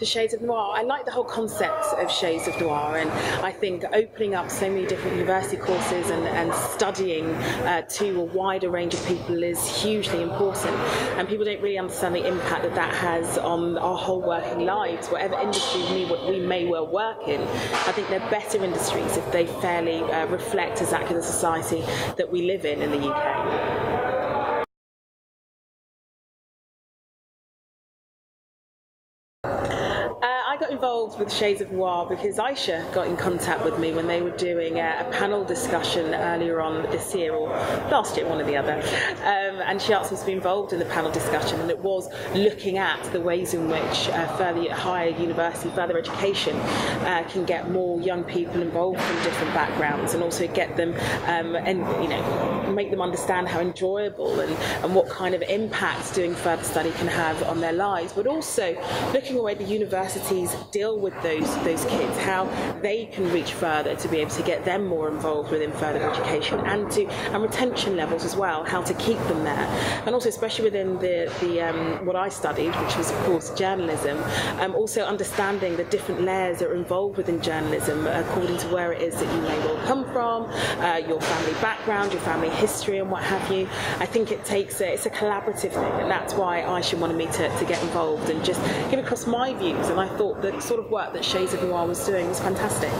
The Shades of Noir. I like the whole concept of Shades of Noir, and I think opening up so many different university courses and studying to a wider range of people is hugely important, and people don't really understand the impact that that has on our whole working lives, whatever industry we may well work in. I think they're better industries if they fairly reflect exactly the society that we live in the UK. I got involved with Shades of Noir because Aisha got in contact with me when they were doing a panel discussion earlier on this year, or last year, one or the other, and she asked me to be involved in the panel discussion, and it was looking at the ways in which higher university, further education can get more young people involved from different backgrounds, and also get them and make them understand how enjoyable and what kind of impact doing further study can have on their lives, but also looking at where the universities deal with those kids, how they can reach further to be able to get them more involved within further education, and retention levels as well, how to keep them there, and also especially within the what I studied, which was of course journalism, also understanding the different layers that are involved within journalism according to where it is that you may well come from, your family background, your family history, and what have you. I think it's a collaborative thing, and that's why Aisha wanted me to get involved and just give across my views, and I thought the sort of work that Shades of Noir was doing was fantastic.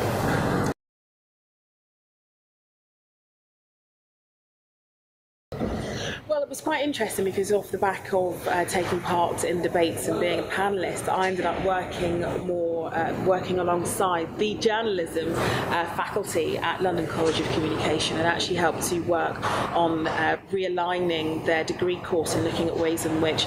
Well, it was quite interesting because off the back of taking part in debates and being a panelist, I ended up working alongside the journalism faculty at London College of Communication, and actually helped to work on realigning their degree course and looking at ways in which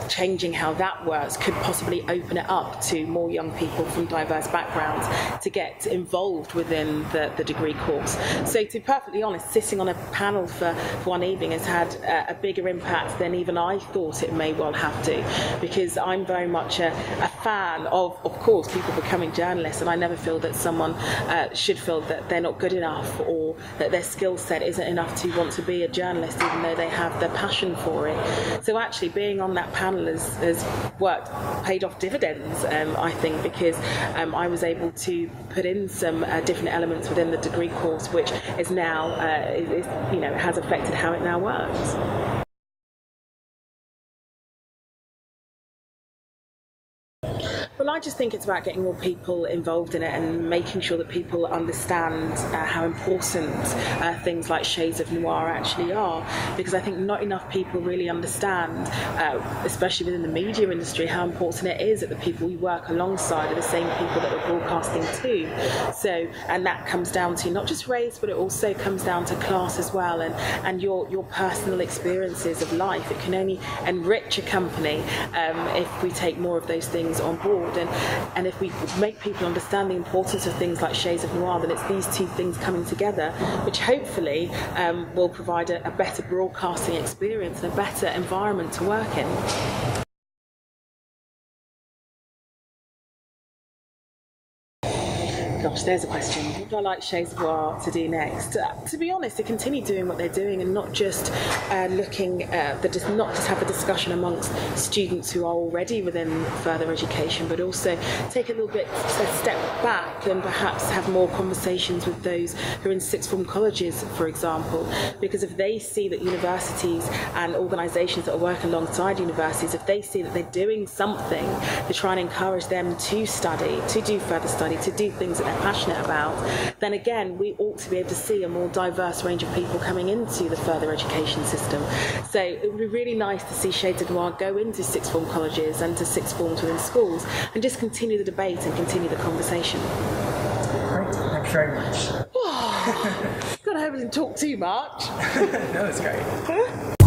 changing how that works could possibly open it up to more young people from diverse backgrounds to get involved within the degree course. So to be perfectly honest, sitting on a panel for one evening has had a bigger impact than even I thought it may well have to, because I'm very much a fan of course, people becoming journalists, and I never feel that someone should feel that they're not good enough or that their skill set isn't enough to want to be a journalist, even though they have the passion for it. So actually being on that panel has paid off dividends, I think, because I was able to put in some different elements within the degree course, which is now has affected how it now works. Well, I just think it's about getting more people involved in it and making sure that people understand how important things like Shades of Noir actually are, because I think not enough people really understand, especially within the media industry, how important it is that the people we work alongside are the same people that we're broadcasting to. So, and that comes down to not just race, but it also comes down to class as well, and your personal experiences of life. It can only enrich a company if we take more of those things on board. And if we make people understand the importance of things like Shades of Noir, then it's these two things coming together, which hopefully will provide a better broadcasting experience and a better environment to work in. Gosh, there's a question. What would I like Shades of Noir to do next? To be honest, to continue doing what they're doing and not just not just have a discussion amongst students who are already within further education, but also take a step back and perhaps have more conversations with those who are in sixth form colleges, for example, because if they see that universities and organisations that are working alongside universities, if they see that they're doing something to try and encourage them to study, to do further study, to do things that they're passionate about, then again we ought to be able to see a more diverse range of people coming into the further education system. So it would be really nice to see Shades of Noir go into sixth form colleges and to sixth forms within schools and just continue the debate and continue the conversation. Great, thanks very much. God, I hope I didn't talk too much. No, it's great.